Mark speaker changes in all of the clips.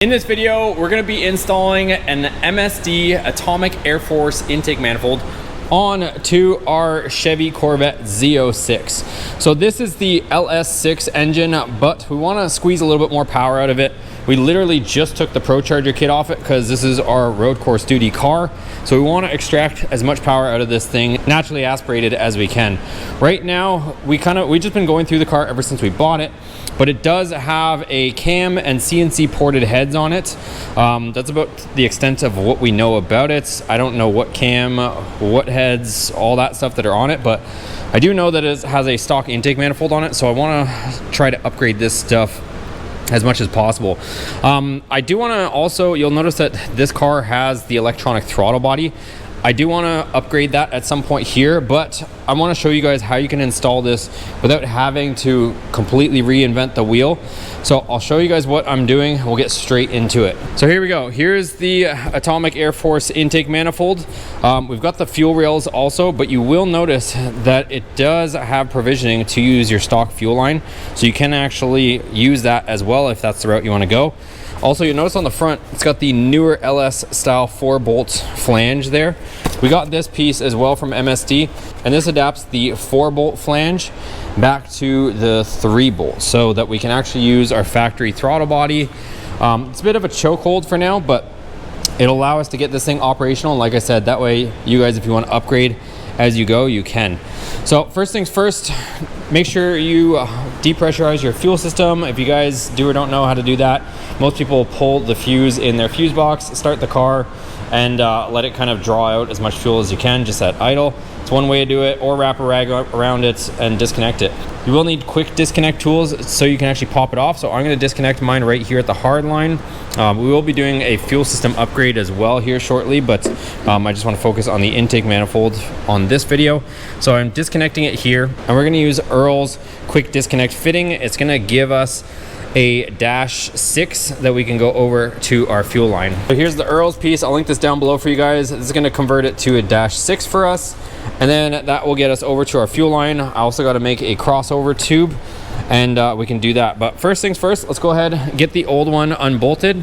Speaker 1: In this video, we're going to be installing an MSD Atomic AirForce intake manifold on to our Chevy Corvette Z06. So this is the LS6 engine, but we want to squeeze a little bit more power out of it. We literally just took the Pro Charger kit off it because this is our road course duty car. So we want to extract as much power out of this thing, naturally aspirated as we can. Right now, we just been going through the car ever since we bought it, but it does have a cam and CNC ported heads on it. That's about the extent of what we know about it. I don't know what cam, what heads, all that stuff that are on it, but I do know that it has a stock intake manifold on it, so I want to try to upgrade this stuff as much as possible. I do want to also, you'll notice that this car has the electronic throttle body. I do want to upgrade that at some point here, but I want to show you guys how you can install this without having to completely reinvent the wheel. So I'll show you guys what I'm doing. We'll get straight into it. So here we go. Here's the Atomic AirForce intake manifold. We've got the fuel rails also, but you will notice that it does have provisioning to use your stock fuel line. So you can actually use that as well if that's the route you want to go. Also, you'll notice on the front, it's got the newer LS style 4-bolt flange there. We got this piece as well from MSD, and this adapts the 4-bolt flange back to the 3-bolt so that we can actually use our factory throttle body. It's a bit of a chokehold for now, but it'll allow us to get this thing operational. Like I said, that way you guys, if you want to upgrade as you go, you can. So first things first, make sure you depressurize your fuel system. If you guys do or don't know how to do that, most people pull the fuse in their fuse box, start the car, and let it kind of draw out as much fuel as you can just at idle. It's one way to do it, or wrap a rag around it and disconnect it. You will need quick disconnect tools so you can actually pop it off. So I'm going to disconnect mine right here at the hard line. We will be doing a fuel system upgrade as well here shortly, but I just want to focus on the intake manifold on this video. So I'm disconnecting it here, and we're going to use Earls quick disconnect fitting. It's going to give us a -6 that we can go over to our fuel line. So here's the Earls piece. I'll link this down below for you guys. This is going to convert it to a -6 for us, and then that will get us over to our fuel line. I also got to make a crossover tube, and we can do that. But first things first, let's go ahead and get the old one unbolted.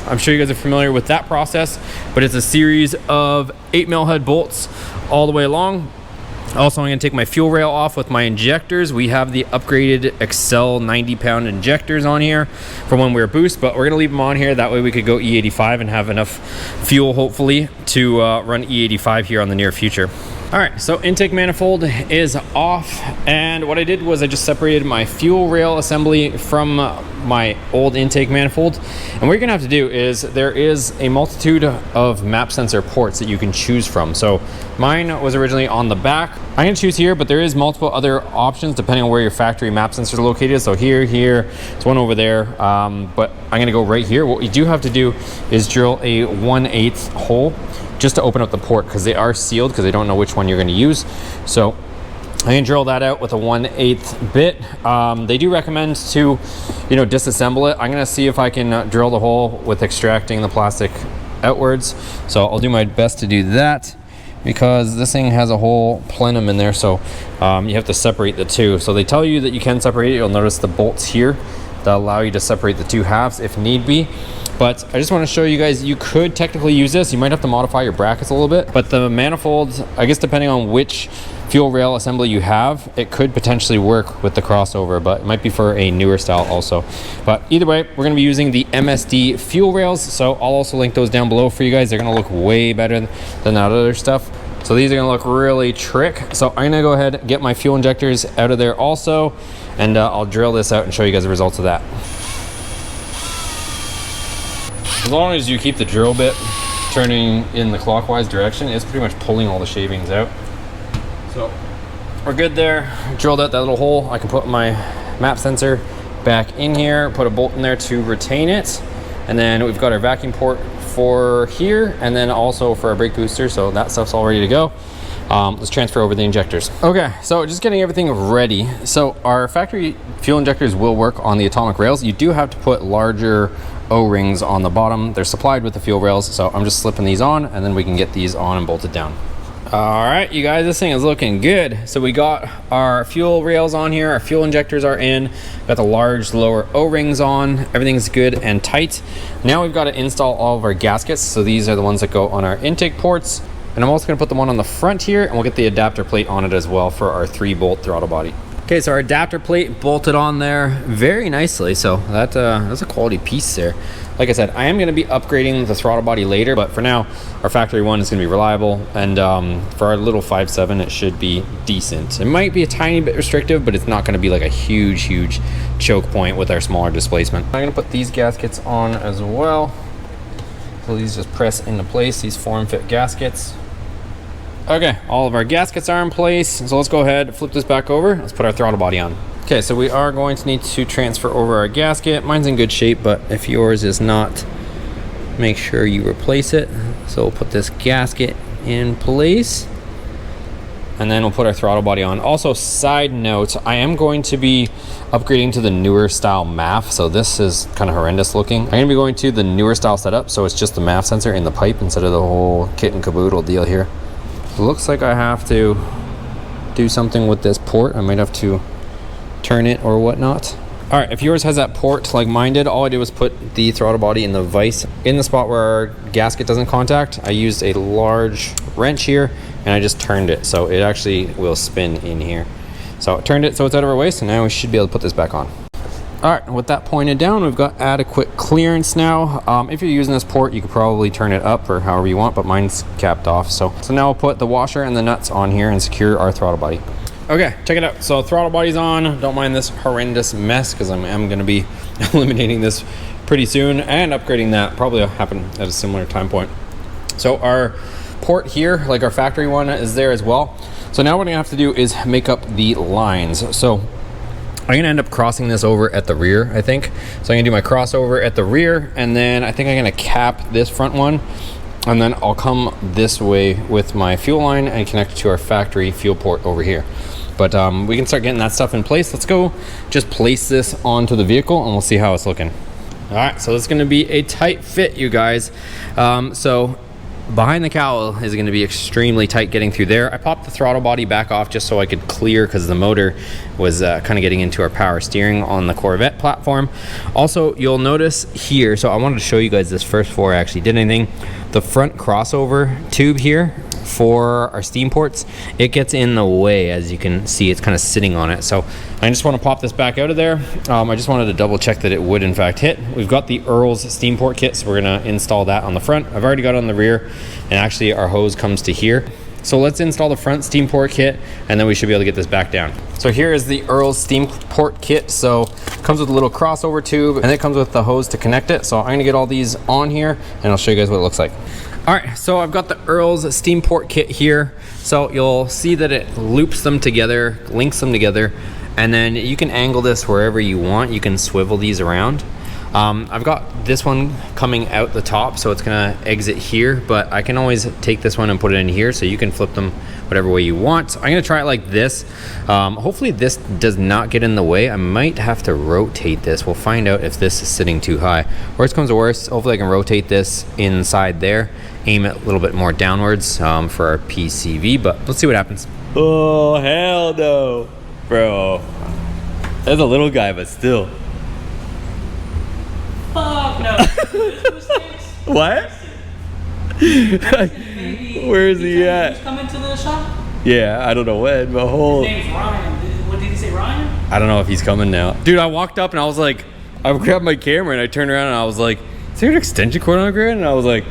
Speaker 1: I'm sure you guys are familiar with that process, but it's a series of 8mm head bolts all the way along. Also, I'm going to take my fuel rail off with my injectors. We have the upgraded Excel 90-pound injectors on here from when we were Boost, but we're going to leave them on here. That way we could go E85 and have enough fuel, hopefully, to run E85 here on the near future. All right, so intake manifold is off, and what I did was I just separated my fuel rail assembly from my old intake manifold. And what you're gonna have to do is there is a multitude of map sensor ports that you can choose from. So mine was originally on the back. I'm gonna choose here, but there is multiple other options depending on where your factory map sensor is located. So here, there's one over there, but I'm gonna go right here. What you do have to do is drill a 1/8 hole just to open up the port, because they are sealed because they don't know which one you're going to use. So I can drill that out with a 1/8 bit. They do recommend to, disassemble it. I'm going to see if I can drill the hole with extracting the plastic outwards. So I'll do my best to do that, because this thing has a whole plenum in there. So you have to separate the two. So they tell you that you can separate it. You'll notice the bolts here that allow you to separate the two halves if need be. But I just want to show you guys, you could technically use this. You might have to modify your brackets a little bit, but the manifold, I guess depending on which fuel rail assembly you have, it could potentially work with the crossover, but it might be for a newer style also. But either way, we're going to be using the MSD fuel rails, so I'll also link those down below for you guys. They're going to look way better than that other stuff. So these are going to look really trick. So I'm going to go ahead and get my fuel injectors out of there also, and I'll drill this out and show you guys the results of that. As long as you keep the drill bit turning in the clockwise direction, it's pretty much pulling all the shavings out. So we're good there. Drilled out that little hole. I can put my map sensor back in here, put a bolt in there to retain it. And then we've got our vacuum port for here, and then also for our brake booster. So that stuff's all ready to go. Let's transfer over the injectors. Okay, so just getting everything ready. So our factory fuel injectors will work on the Atomic rails. You do have to put larger O-rings on the bottom. They're supplied with the fuel rails, so I'm just slipping these on, and then we can get these on and bolted down. All right, you guys, this thing is looking good. So we got our fuel rails on here, our fuel injectors are in, got the large lower O-rings on, everything's good and tight. Now we've got to install all of our gaskets. So these are the ones that go on our intake ports. And I'm also gonna put the one on the front here, and we'll get the adapter plate on it as well for our 3-bolt throttle body. Okay, so our adapter plate bolted on there very nicely. So that's a quality piece there. Like I said, I am gonna be upgrading the throttle body later, but for now, our factory one is gonna be reliable. And for our little 5.7, it should be decent. It might be a tiny bit restrictive, but it's not gonna be like a huge choke point with our smaller displacement. I'm gonna put these gaskets on as well. So these just press into place, these form-fit gaskets. Okay, all of our gaskets are in place. So let's go ahead, flip this back over. Let's put our throttle body on. Okay, so we are going to need to transfer over our gasket. Mine's in good shape, but if yours is not, make sure you replace it. So we'll put this gasket in place, and then we'll put our throttle body on. Also, side note, I am going to be upgrading to the newer style MAF. So this is kind of horrendous looking. I'm gonna be going to the newer style setup. So it's just the MAF sensor in the pipe instead of the whole kit and caboodle deal here. Looks like I have to do something with this port. I might have to turn it or whatnot. All right, if yours has that port like mine did, all I did was put the throttle body in the vise in the spot where our gasket doesn't contact. I used a large wrench here and I just turned it so it actually will spin in here. So I turned it so it's out of our way, so now we should be able to put this back on. All right, with that pointed down, we've got adequate clearance now. If you're using this port, you could probably turn it up or however you want, but mine's capped off. So now we'll put the washer and the nuts on here and secure our throttle body. Okay, check it out. So throttle body's on. Don't mind this horrendous mess because I'm gonna be eliminating this pretty soon and upgrading that. Probably happen at a similar time point. So our port here, like our factory one, is there as well. So now what I'm gonna have to do is make up the lines. So I'm gonna end up crossing this over at the rear, I think. So I'm gonna do my crossover at the rear, and then I think I'm gonna cap this front one, and then I'll come this way with my fuel line and connect it to our factory fuel port over here. But we can start getting that stuff in place. Let's go just place this onto the vehicle and we'll see how it's looking. All right, so it's gonna be a tight fit, you guys. So behind the cowl is going to be extremely tight getting through there. I popped the throttle body back off just so I could clear because the motor was kind of getting into our power steering on the Corvette platform. Also, you'll notice here, so I wanted to show you guys this first before I actually did anything. The front crossover tube here for our steam ports, it gets in the way. As you can see, it's kind of sitting on it. So I just want to pop this back out of there. I just wanted to double check that it would in fact hit. We've got the Earls steam port kit, so we're going to install that on the front. I've already got it on the rear, and actually our hose comes to here. So let's install the front steam port kit, and then we should be able to get this back down. So here is the Earls steam port kit. So it comes with a little crossover tube, and it comes with the hose to connect it. So I'm going to get all these on here, and I'll show you guys what it looks like. All right, so I've got the Earls steam port kit here. So you'll see that it loops them together, links them together, and then you can angle this wherever you want. You can swivel these around. I've got this one coming out the top, so it's gonna exit here, but I can always take this one and put it in here, so you can flip them whatever way you want. So I'm gonna try it like this. Hopefully this does not get in the way. I might have to rotate this. We'll find out if this is sitting too high. Worst comes to worst, hopefully I can rotate this inside there, aim it a little bit more downwards for our PCV, but let's see what happens. Oh, hell no. Bro, that's a little guy, but still.
Speaker 2: Fuck no.
Speaker 1: What? Where is he at?
Speaker 2: He's coming to the shop?
Speaker 1: Yeah, I don't know when, but hold.
Speaker 2: His name's Ryan. What did he say, Ryan?
Speaker 1: I don't know if he's coming now. Dude, I walked up and I was like, I grabbed my camera and I turned around and I was like, is there an extension cord on the ground? And I was like,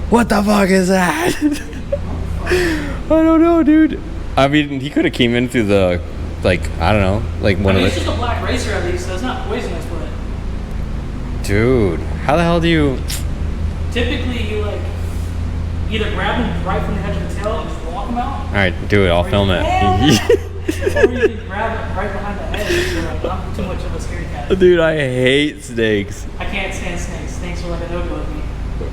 Speaker 1: what the fuck is that? I don't know, dude. I mean, he could have came in through the, like, I don't know, like one of the...
Speaker 2: It's just a black racer at least, so it's not poisonous, but...
Speaker 1: Dude, how the hell do you...
Speaker 2: Typically, you, like, either grab them right from the edge of the tail and just walk them out.
Speaker 1: Alright, do it, I'll film it.
Speaker 2: Or you can grab it right behind the head. You're like, I'm too much of a scaredy cat.
Speaker 1: Dude, I hate snakes.
Speaker 2: I can't stand snakes. Snakes are like a no-go with me.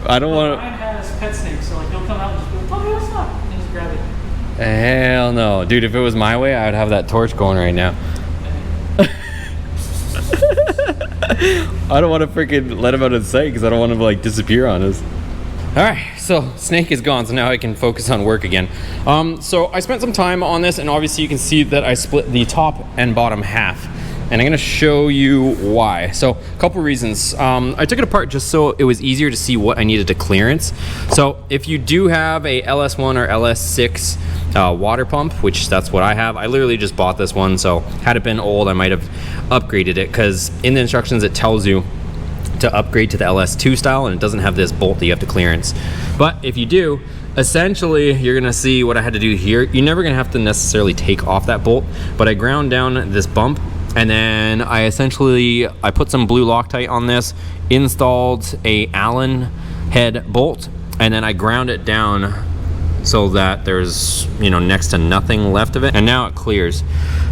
Speaker 1: I don't want to...
Speaker 2: Ryan has pet snakes, so like he'll come out and just be like, oh, what's up? And just grab it.
Speaker 1: Hell no. Dude, if it was my way, I would have that torch going right now. I don't want to freaking let him out of sight because I don't want him to like disappear on us. All right, so Snake is gone, so now I can focus on work again. So I spent some time on this, and obviously you can see that I split the top and bottom half. And I'm gonna show you why. So a couple reasons. I took it apart just so it was easier to see what I needed to clearance. So if you do have a LS1 or LS6 water pump, which that's what I have, I literally just bought this one. So had it been old, I might have upgraded it, because in the instructions it tells you to upgrade to the LS2 style, and it doesn't have this bolt that you have to clearance. But if you do, essentially you're gonna see what I had to do here. You're never gonna have to necessarily take off that bolt, but I ground down this bump, and then I put some blue Loctite on this, installed a Allen head bolt, and then I ground it down so that there's, you know, next to nothing left of it, and now it clears.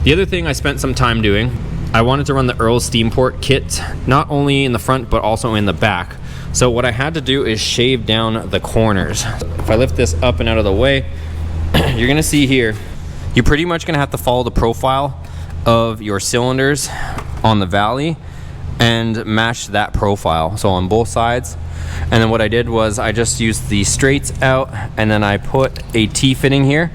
Speaker 1: The other thing I spent some time doing, I wanted to run the Earls steam port kit, not only in the front, but also in the back. So what I had to do is shave down the corners. If I lift this up and out of the way, you're gonna see here, you're pretty much gonna have to follow the profile of your cylinders on the valley and match that profile, so on both sides. And then what I did was I just used the straights out, and then I put a T-fitting here,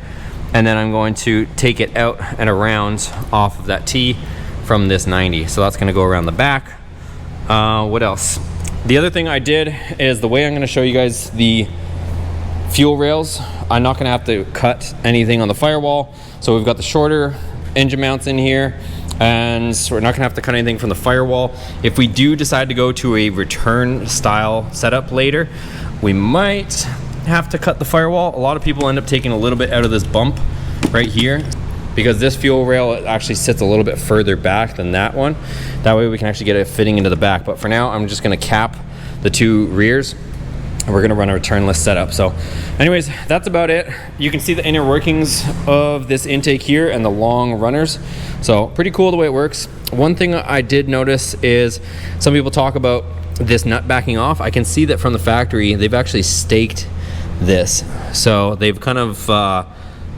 Speaker 1: and then I'm going to take it out and around off of that T from this 90. So that's gonna go around the back. What else? The other thing I did is the way I'm gonna show you guys the fuel rails, I'm not gonna have to cut anything on the firewall. So we've got the shorter engine mounts in here, and so we're not gonna have to cut anything from the firewall. If we do decide to go to a return style setup later, we might have to cut the firewall. A lot of people end up taking a little bit out of this bump right here, because this fuel rail actually sits a little bit further back than that one. That way we can actually get it fitting into the back. But for now, I'm just gonna cap the two rears, and we're gonna run a returnless setup. So anyways, that's about it. You can see the inner workings of this intake here and the long runners. So pretty cool the way it works. One thing I did notice is some people talk about this nut backing off. I can see that from the factory, they've actually staked this. So they've kind of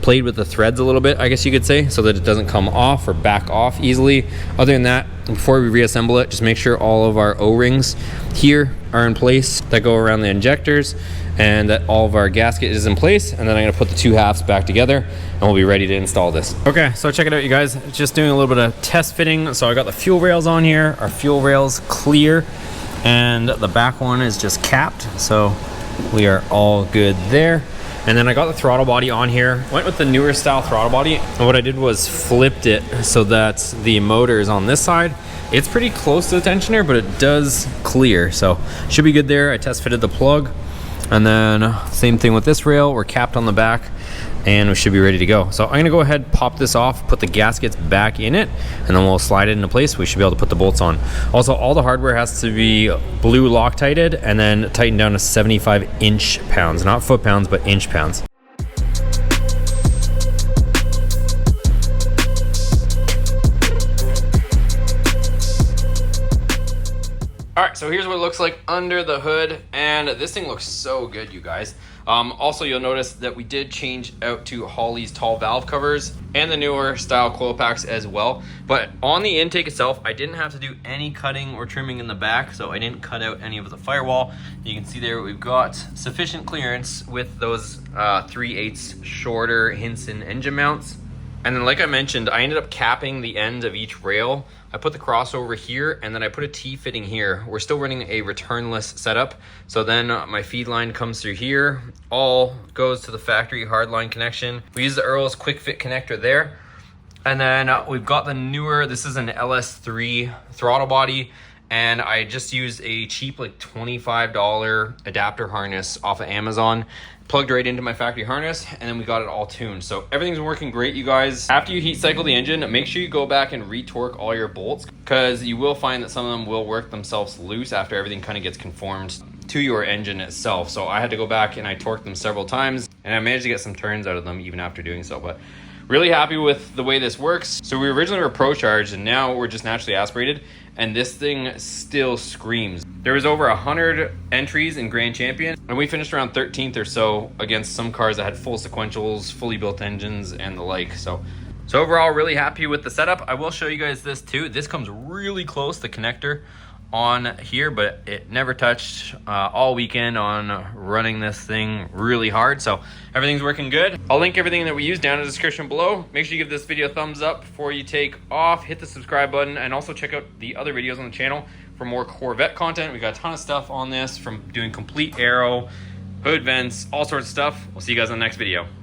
Speaker 1: played with the threads a little bit, I guess you could say, so that it doesn't come off or back off easily. Other than that, before we reassemble it, just make sure all of our O-rings here are in place that go around the injectors, and that all of our gasket is in place. And then I'm gonna put the two halves back together, and we'll be ready to install this. Okay, so check it out, you guys. Just doing a little bit of test fitting. So I got the fuel rails on here. Our fuel rails clear, and the back one is just capped. So we are all good there. And then I got the throttle body on here. Went with the newer style throttle body. And what I did was flipped it so that the motor is on this side. It's pretty close to the tensioner, but it does clear. So should be good there. I test fitted the plug. And then same thing with this rail. We're capped on the back, and we should be ready to go. So I'm gonna go ahead, pop this off, put the gaskets back in it, and then we'll slide it into place. We should be able to put the bolts on. Also, all the hardware has to be blue Loctited and then tightened down to 75 inch pounds, not foot pounds, but inch pounds. All right, so here's what it looks like under the hood, and this thing looks so good, you guys. Also, you'll notice that we did change out to Holley's tall valve covers and the newer style coil packs as well. But on the intake itself, I didn't have to do any cutting or trimming in the back, so I didn't cut out any of the firewall. You can see there we've got sufficient clearance with those 3/8 shorter Hinson engine mounts. And then, like I mentioned, I ended up capping the ends of each rail. I put the crossover here, and then I put a T-fitting here. We're still running a returnless setup. So then my feed line comes through here, all goes to the factory hardline connection. We use the Earls quick fit connector there. And then we've got the newer, this is an LS3 throttle body. And I just used a cheap, like $25 adapter harness off of Amazon, plugged right into my factory harness, and then we got it all tuned. So everything's working great, you guys. After you heat cycle the engine, make sure you go back and retorque all your bolts, because you will find that some of them will work themselves loose after everything kind of gets conformed to your engine itself. So I had to go back and I torqued them several times, and I managed to get some turns out of them even after doing so. But really happy with the way this works. So we originally were pro charged, and now we're just naturally aspirated, and this thing still screams. There was over 100 entries in Grand Champion, and we finished around 13th or so against some cars that had full sequentials, fully built engines, and the like. So overall, really happy with the setup. I will show you guys this too. This comes really close, the connector, on here, but it never touched all weekend on running this thing really hard. So everything's working good. I'll link everything that we use down in the description below. Make sure you give this video a thumbs up before you take off. Hit the subscribe button, and also check out the other videos on the channel for more Corvette content. We got a ton of stuff on this, from doing complete aero, hood vents, all sorts of stuff. We'll see you guys on the next video.